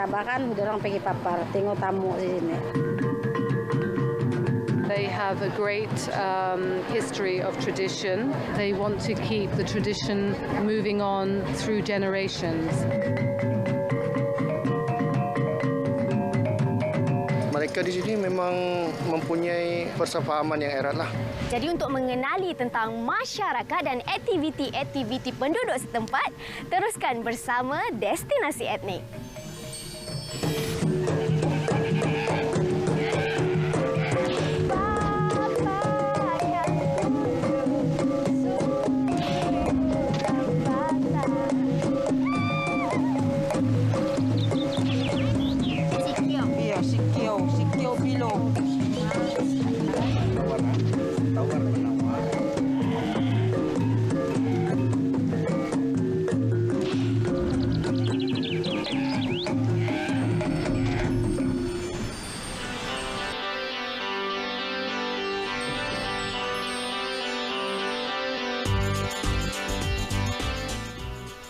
Sabah kan, orang pergi Papar, tengok tamu di sini. They have a great history of tradition. They want to keep the tradition moving on through generations. Mereka di sini memang mempunyai persefahaman yang erat lah. Jadi untuk mengenali tentang masyarakat dan aktiviti-aktiviti penduduk setempat, teruskan bersama Destinasi Etnik.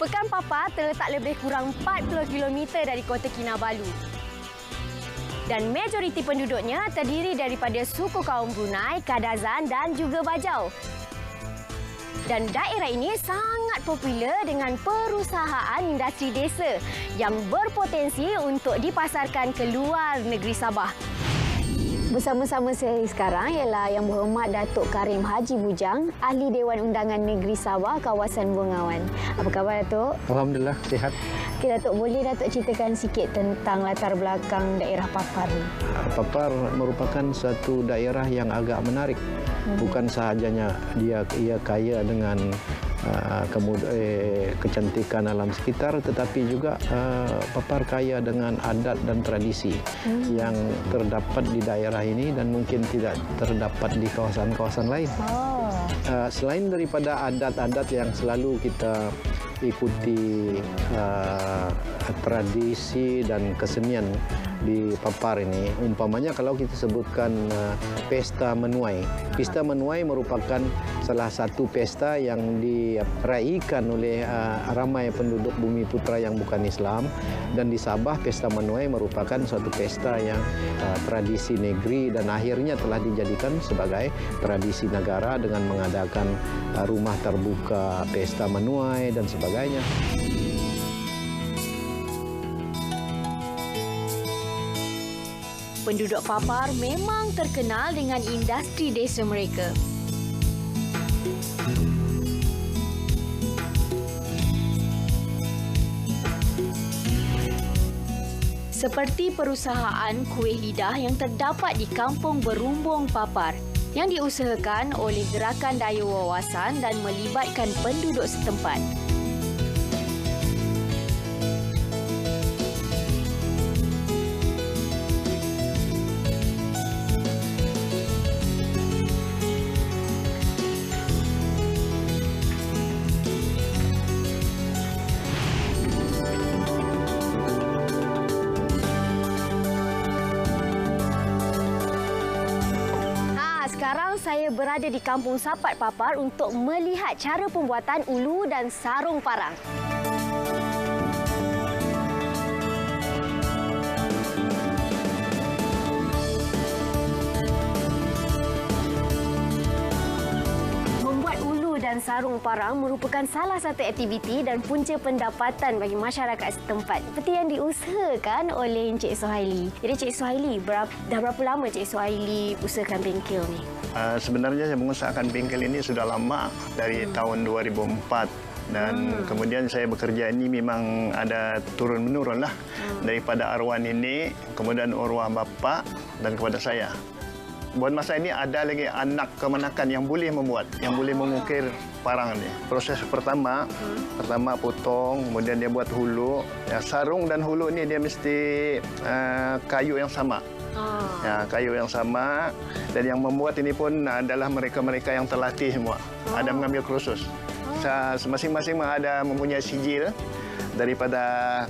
Pekan Papar terletak lebih kurang 40 km dari kota Kinabalu. Dan majoriti penduduknya terdiri daripada suku kaum Brunei, Kadazan dan juga Bajau. Dan daerah ini sangat popular dengan perusahaan industri desa yang berpotensi untuk dipasarkan ke luar negeri Sabah. Bersama-sama saya sekarang ialah Yang Berhormat Datuk Karim Haji Bujang, Ahli Dewan Undangan Negeri Sabah, kawasan Bungawan. Apa khabar, Datuk? Alhamdulillah, sihat. Okey, Datuk, boleh Datuk ceritakan sikit tentang latar belakang daerah Papar ni? Papar merupakan satu daerah yang agak menarik. Bukan sahajanya ia kaya dengan kecantikan alam sekitar, tetapi juga Papar kaya dengan adat dan tradisi yang terdapat di daerah ini dan mungkin tidak terdapat di kawasan-kawasan lain. Selain daripada adat-adat yang selalu kita ikuti, tradisi dan kesenian di Papar ini, umpamanya kalau kita sebutkan Pesta Menuai. Pesta Menuai merupakan salah satu pesta yang diraihkan oleh ramai penduduk Bumi Putra yang bukan Islam, dan di Sabah Pesta Menuai merupakan suatu pesta yang tradisi negeri dan akhirnya telah dijadikan sebagai tradisi negara dengan mengadakan rumah terbuka Pesta Menuai dan sebagainya. Penduduk Papar memang terkenal dengan industri desa mereka. Seperti perusahaan kuih lidah yang terdapat di Kampung Berumbung Papar yang diusahakan oleh Gerakan Daya Wawasan dan melibatkan penduduk setempat. Sekarang saya berada di Kampung Sapat Papar untuk melihat cara pembuatan ulu dan sarung parang. Membuat ulu dan sarung parang merupakan salah satu aktiviti dan punca pendapatan bagi masyarakat setempat, seperti yang diusahakan oleh Encik Suhaili. Jadi Encik Suhaili, dah berapa lama Encik Suhaili usahakan bengkel ni? Sebenarnya saya mengusahakan bengkel ini sudah lama, dari tahun 2004. Dan kemudian saya bekerja ini memang ada turun-menurun lah. Daripada arwah nenek, kemudian arwah bapa dan kepada saya. Buat masa ini ada lagi anak kemanakan yang boleh membuat, yang boleh mengukir parang ni. Proses pertama potong, kemudian dia buat hulu. Ya, sarung dan hulu ni dia mesti kayu yang sama. Ya, kayu yang sama, dan yang membuat ini pun adalah mereka-mereka yang terlatih semua. Ada mengambil kursus. Masing-masing ada mempunyai sijil daripada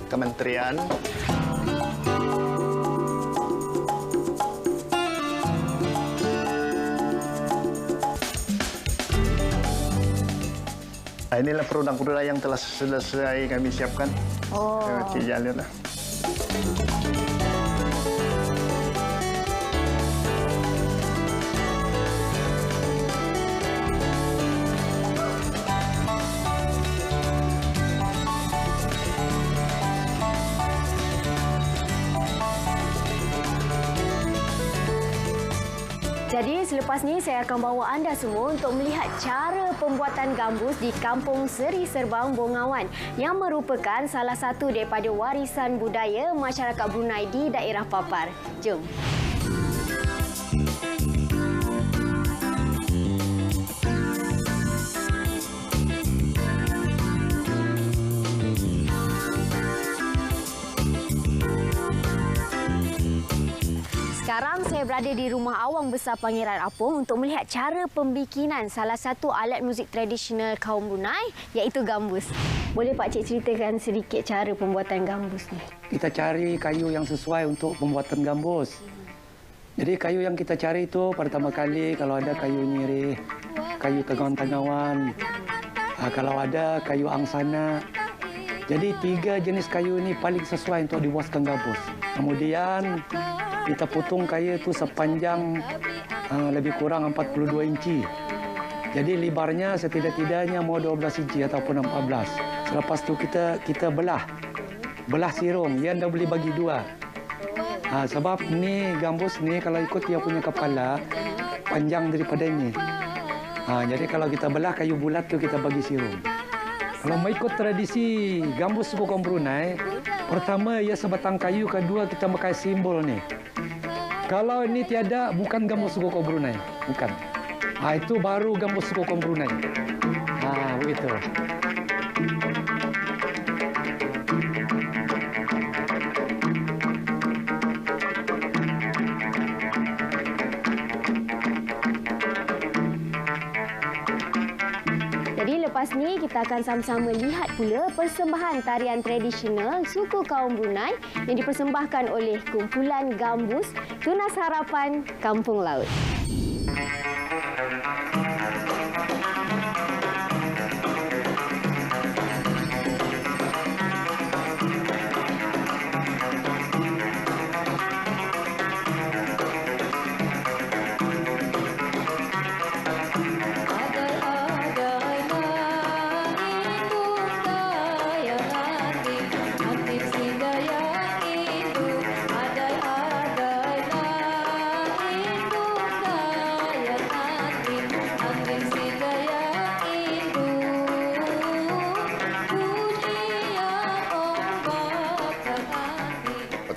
kementerian. Inilah produk-produk yang telah selesai kami siapkan. Cik Jalil lah. Jadi selepas ni saya akan bawa anda semua untuk melihat cara pembuatan gambus di Kampung Seri Serbang Bongawan yang merupakan salah satu daripada warisan budaya masyarakat Brunei di daerah Papar. Jom. Sekarang saya berada di Rumah Awang Besar Pangeran Apung untuk melihat cara pembikinan salah satu alat muzik tradisional kaum Brunei iaitu gambus. Boleh Pak Cik ceritakan sedikit cara pembuatan gambus ni? Kita cari kayu yang sesuai untuk pembuatan gambus. Jadi kayu yang kita cari itu pertama kali kalau ada kayu nyirih, kayu tegawan-tegawan, kalau ada kayu angsana. Jadi 3 jenis kayu ini paling sesuai untuk dibuatkan gambus. Kemudian kita potong kayu itu sepanjang lebih kurang 42 inci. Jadi lebarnya setidak-tidaknya mau 12 inci ataupun 14. Selepas itu kita belah sirum. Yang dah boleh bagi 2. Sebab ni gambus ni kalau ikut dia punya kepala panjang daripada ini. Jadi kalau kita belah kayu bulat tu kita bagi sirum. Kalau mau ikut tradisi gambus suku kaum Brunei, pertama ia sebatang kayu, kedua kita pakai simbol ni. Kalau ini tiada, bukan gambus suku kaum Brunei, bukan. Itu baru gambus suku kaum Brunei. Begitu. Lepas ni kita akan sama-sama lihat pula persembahan tarian tradisional suku kaum Brunei yang dipersembahkan oleh kumpulan gambus Tunas Harapan Kampung Laut.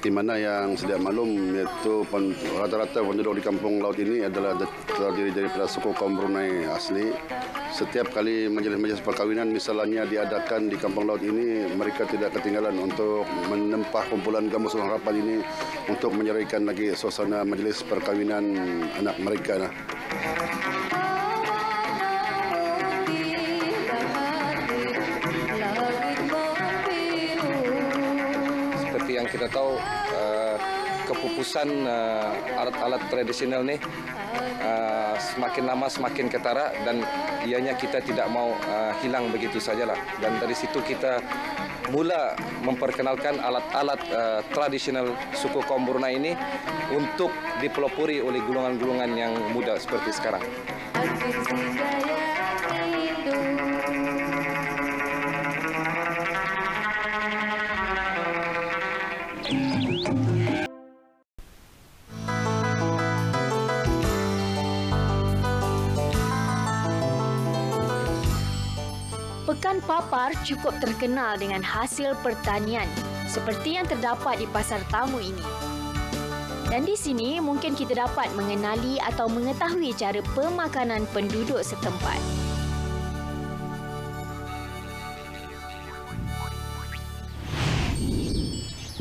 Di mana yang sedia maklum iaitu rata-rata penduduk di kampung laut ini adalah terdiri daripada suku kaum Brunei asli. Setiap kali majlis-majlis perkahwinan misalnya diadakan di kampung laut ini, mereka tidak ketinggalan untuk menempah kumpulan gambus harapan ini untuk menyerikan lagi suasana majlis perkahwinan anak mereka. Yang kita tahu kepupusan alat-alat tradisional ni semakin lama semakin ketara dan ianya kita tidak mau hilang begitu sajalah. Dan dari situ kita mula memperkenalkan alat-alat tradisional suku kaum Brunei ini untuk dipelopori oleh golongan-golongan yang muda seperti sekarang. Pekan Papar cukup terkenal dengan hasil pertanian seperti yang terdapat di pasar tamu ini. Dan di sini mungkin kita dapat mengenali atau mengetahui cara pemakanan penduduk setempat.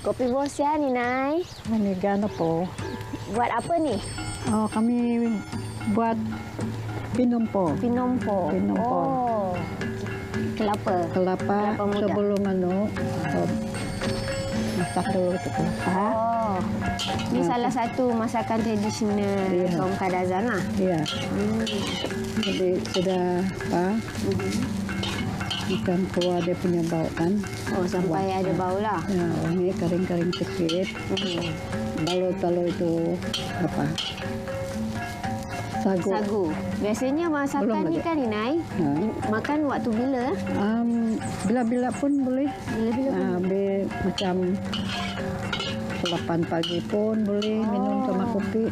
Kopi bos ya, Ninai. Menegana po. Buat apa ni? Oh, kami buat pinompo. Pinompo. Pinompo. Oh. Kelapa. Kelapa muda. Sebelum masak dulu ke kelapa. Oh. Ini salah satu masakan tradisional kaum Kadazan lah. Iya. Jadi sudah apa? Ikan keluar dia punya bau kan. Oh, sampai ada bau lah. Ya, ini kering-kering sedikit. Balut-balut itu apa? Sagu. Biasanya masakan Belum ni ada. kan Inai, makan waktu bila? Bila-bila pun boleh. Bila-bila pun. Macam 8 pagi pun boleh minum sama kopi.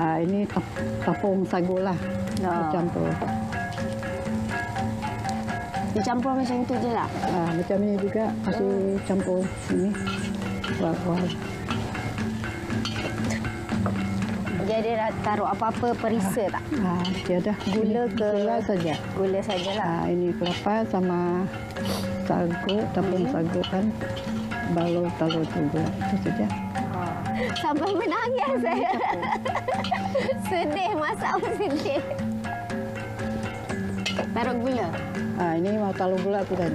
Ini tepung sagu lah. Dicampur. Dicampur macam itu je lah. Macam ini juga kasih campur ini. Buah-buah. Jadi dah taruh apa-apa perisa tak? Tiada. Gula ke? Gula saja. Gula sajalah. Ini kelapa sama sagu, tepung sagu kan. Balut taruh gula itu saja. Sampai menangis saya. Sedih, masak pun sedih. Taruh gula. Ini mau taruh gula tu kan.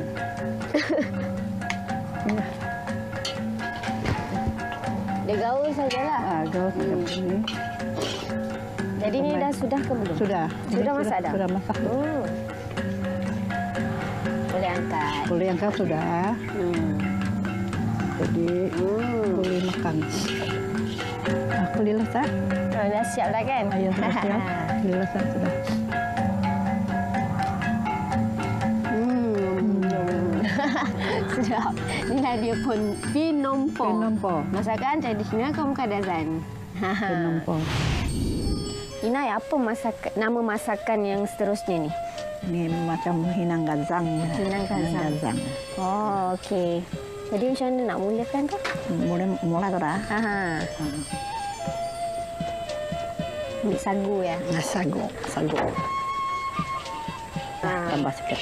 Dia gaul sajalah. Gaul macam ini. Jadi ni dah sudah ke belum? Sudah. Sudah masak dah? Sudah masak. Boleh angkat. Boleh angkat sudah. Jadi boleh makan. Kulit lesat. Dah siap dah kan? Ya, sudah siap. Kulit lesat sudah. Sedap. Inilah dia pun pinompo. Pinompo. Masakan tradisional kaum Kadazan. Pinompo. Inai, apa nama masakan yang seterusnya ni? Ini macam hinang gazang. Hinang gazang. Oh, okey. Jadi macam mana nak mulakan tu? Mula tu dah. Ambil sagu ya? Sagu. Tambah sikit.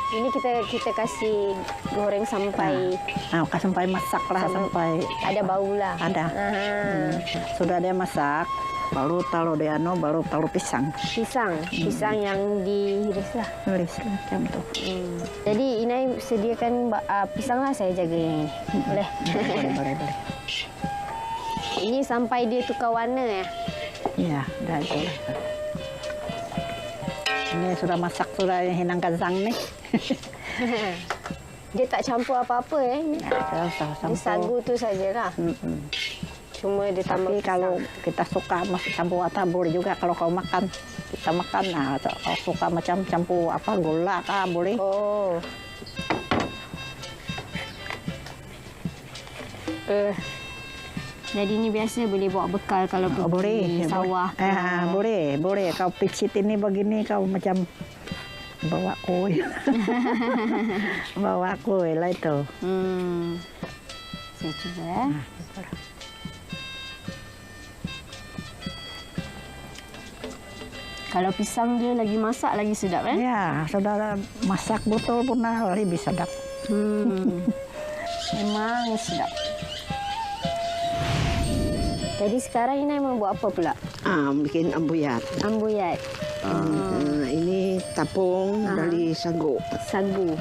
Ini kita kasih goreng sampai sampai masak lah, sampai ada bau lah. Ada. Sudah dia masak, baru taruh dia baru taruh pisang. Pisang yang dihiris lah. Hiris macam tu. Jadi Inai sediakan pisang lah, saya jaga yang ini. Boleh? Boleh. Ini sampai dia tukar warna ya? Ya, dah itu. Ini sudah masak sudah yang hinang gazang ni. Dia tak campur apa-apa ni. Dia sagu tu sajalah. Cuma dia tambah Tapi kalau kita suka campur apa boleh juga kalau kau makan. Kita makan kalau suka macam campur apa gula kah boleh. Oh. Jadi ni biasa boleh bawa bekal kalau pergi sawah. Boleh. Kau picit ini begini kau macam bawa kuih. Bawa kuih lah itu. Saya cuba Kalau pisang dia lagi masak lagi sedap kan? Ya, sudah masak betul pun lebih sedap. Memang sedap. Jadi sekarang Inai mau buat apa pula? Bikin ambuyat. Ambuyat. Ini tapung dari sagu. Sagu.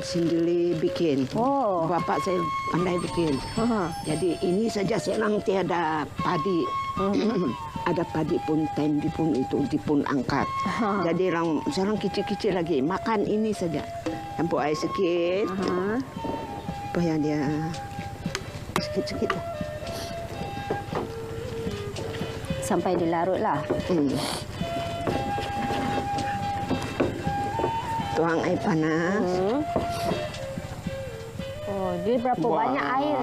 Sendiri bikin. Oh. Bapak saya pandai bikin. Jadi ini saja sekarang tiada padi. Ada padi pun, time pun itu dipun angkat. Jadi sekarang kecil-kecil lagi. Makan ini saja. Campur air sikit. Supaya dia sikit-sikit lah. Sampai dilarut lah. Tuang air panas. Oh, dia berapa banyak air?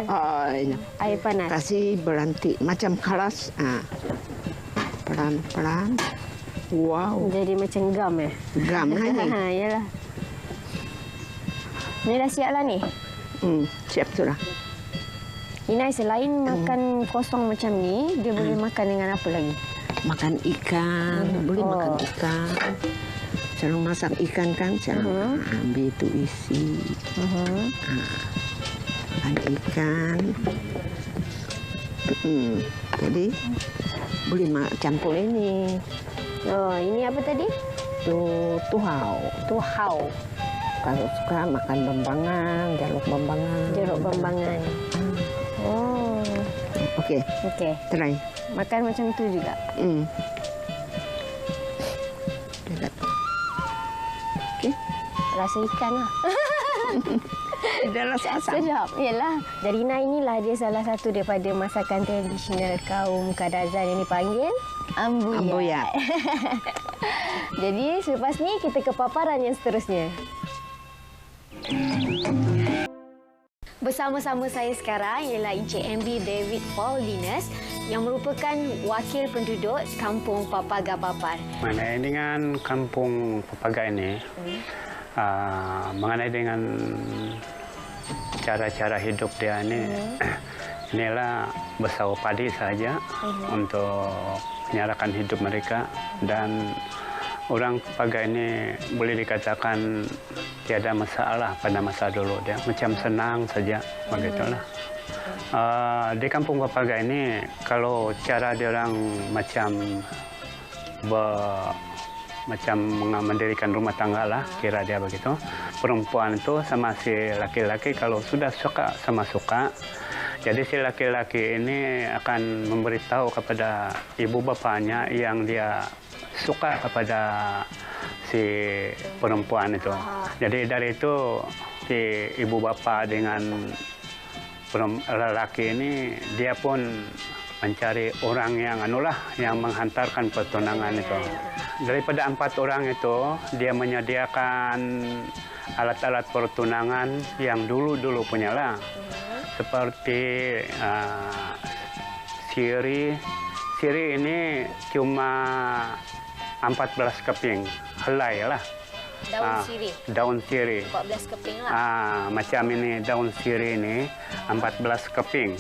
Air panas. Kasih berantik macam keras. Pelan-pelan. Wow. Jadi macam gam ya? Gam lah ni. Yalah. Ni dah siap lah ni? Siap sudah. Inai, selain makan kosong macam ni, dia boleh makan dengan apa lagi? Makan ikan. Boleh makan ikan. Selalu masak ikan kan, selalu ambil itu isi. Makan ikan. Jadi boleh campur ini. Oh, ini apa tadi? Tuhau. Tuhau. Kalau suka makan bambangan, jeruk bambangan. Jeruk bambangan. Oh. Okey. Try. Makan macam tu juga. rasa ikan lah. Dia rasa asam. Sedap. Yalah. Darina inilah dia salah satu daripada masakan tradisional kaum Kadazan yang dipanggil ambuyat. Ambuyat. Jadi selepas ni kita ke paparan yang seterusnya. Bersama-sama saya sekarang ialah Encik MB David Paulinus yang merupakan wakil penduduk Kampung Papaga Papar. Mengenai dengan Kampung Papaga ini, mengenai dengan cara-cara hidup dia ini, inilah bersawah padi saja untuk menyalakan hidup mereka, dan orang Papaga ini boleh dikatakan tiada masalah pada masa dulu, dia macam senang saja begitulah. Di Kampung Papaga ini kalau cara dia orang macam mendirikan rumah tangga lah, kira dia begitu. Perempuan itu sama si laki-laki kalau sudah suka sama suka, jadi si laki-laki ini akan memberitahu kepada ibu bapaknya yang dia suka kepada si perempuan itu. Jadi dari itu si ibu bapak dengan lelaki ini dia pun mencari orang yang yang menghantarkan pertunangan itu. Daripada 4 orang itu dia menyediakan alat-alat pertunangan yang dulu punya lah, seperti siri. Siri ini cuma 14 keping helai lah. Daun sirih. Daun sirih. 14 keping lah. Macam ini daun sirih ini 14 keping.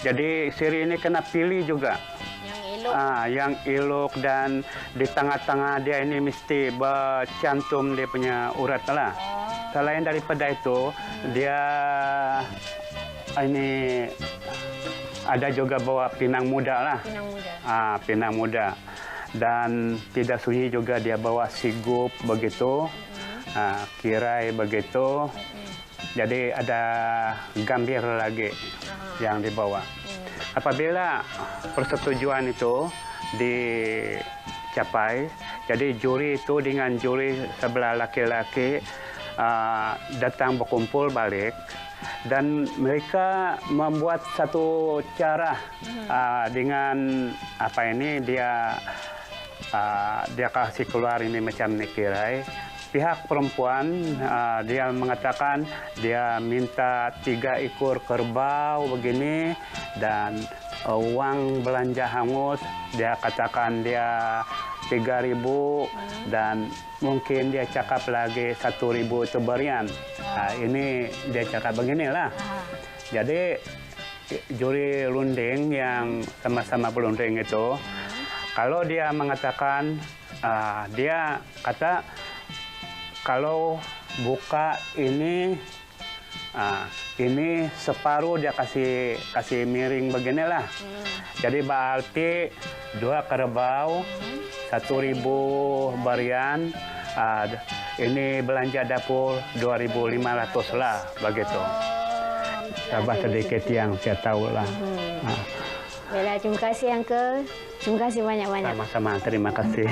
Jadi sirih ini kena pilih juga. Yang elok. Yang elok, dan di tengah-tengah dia ini mesti bercantum dia punya urat lah. Selain daripada itu, dia ini ada juga bawa pinang muda lah. Pinang muda. Pinang muda. Dan tidak sunyi juga dia bawa sigup begitu, kirai begitu. Jadi ada gambir lagi yang dibawa. Apabila persetujuan itu dicapai, jadi juri itu dengan juri sebelah laki-laki datang berkumpul balik, dan mereka membuat satu cara dengan apa ini dia kasih keluar ini macam nikirai. Pihak perempuan dia mengatakan dia minta 3 ekor kerbau begini, dan uang belanja hangus dia katakan dia 3.000, dan mungkin dia cakap lagi 1.000 itu berian. Ini dia cakap beginilah. Jadi juri runding yang sama-sama berunding itu, kalau dia mengatakan, dia kata kalau buka ini separuh dia kasih miring beginilah. Jadi berarti 2 kerbau, 1.000 berian, ini belanja dapur 2.500 lah begitu. Tambah sedikit yang saya tahu lah. Baiklah, terima kasih Uncle. Terima kasih banyak-banyak. Sama-sama, terima kasih.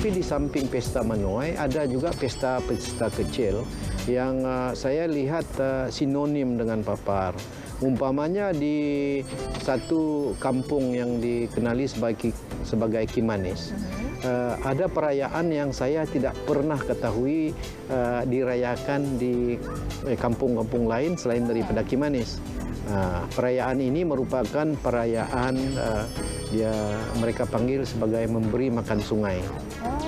Tapi di samping pesta menuai, ada juga pesta-pesta kecil yang saya lihat sinonim dengan Papar. Umpamanya di satu kampung yang dikenali sebagai Kimanis, ada perayaan yang saya tidak pernah ketahui dirayakan di kampung-kampung lain selain daripada Kimanis. Perayaan ini merupakan perayaan mereka panggil sebagai memberi makan sungai.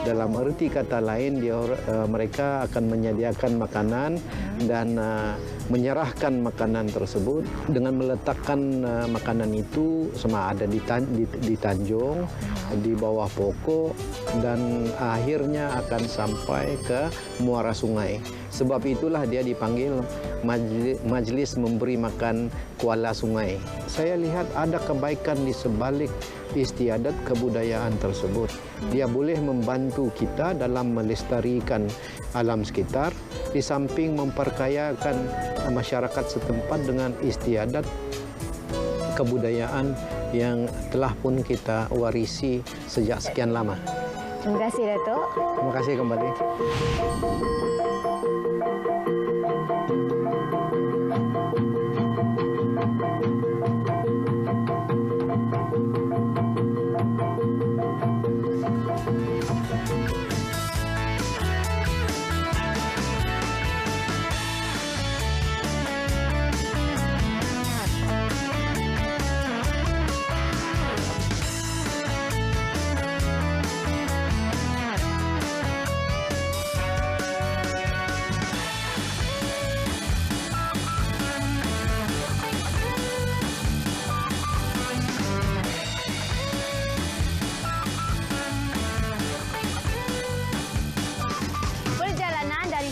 Dalam arti kata lain, mereka akan menyediakan makanan dan menyerahkan makanan tersebut dengan meletakkan makanan itu sama ada di tanjung, di bawah pokok, dan akhirnya akan sampai ke muara sungai. Sebab itulah dia dipanggil majlis memberi makan kuala sungai. Saya lihat ada kebaikan di sebalik istiadat kebudayaan tersebut. Dia boleh membantu kita dalam melestarikan alam sekitar, di samping memperkayakan masyarakat setempat dengan istiadat kebudayaan yang telah pun kita warisi sejak sekian lama. Terima kasih, Datuk. Terima kasih kembali.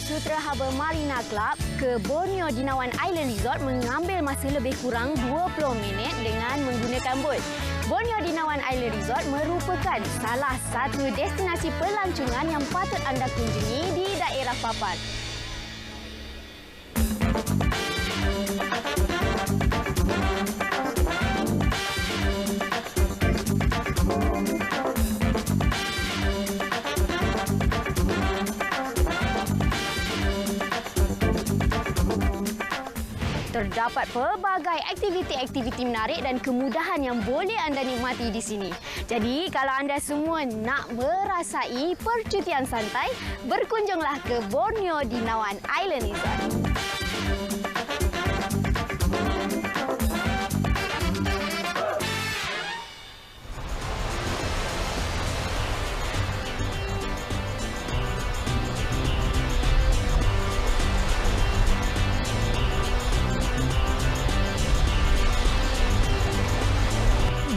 Sutra Harbour Marina Club ke Borneo Dinawan Island Resort mengambil masa lebih kurang 20 minit dengan menggunakan bot. Borneo Dinawan Island Resort merupakan salah satu destinasi pelancongan yang patut anda kunjungi di daerah Papar. Terdapat pelbagai aktiviti-aktiviti menarik dan kemudahan yang boleh anda nikmati di sini. Jadi, kalau anda semua nak merasai percutian santai, berkunjunglah ke Borneo Dinawan Island Resort.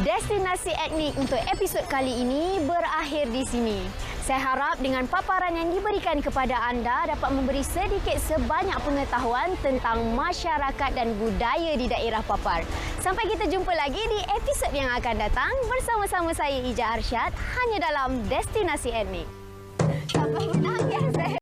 Destinasi etnik untuk episod kali ini berakhir di sini. Saya harap dengan paparan yang diberikan kepada anda dapat memberi sedikit sebanyak pengetahuan tentang masyarakat dan budaya di daerah Papar. Sampai kita jumpa lagi di episod yang akan datang bersama-sama saya Ija Arsyad hanya dalam Destinasi Etnik. Sampai jumpa.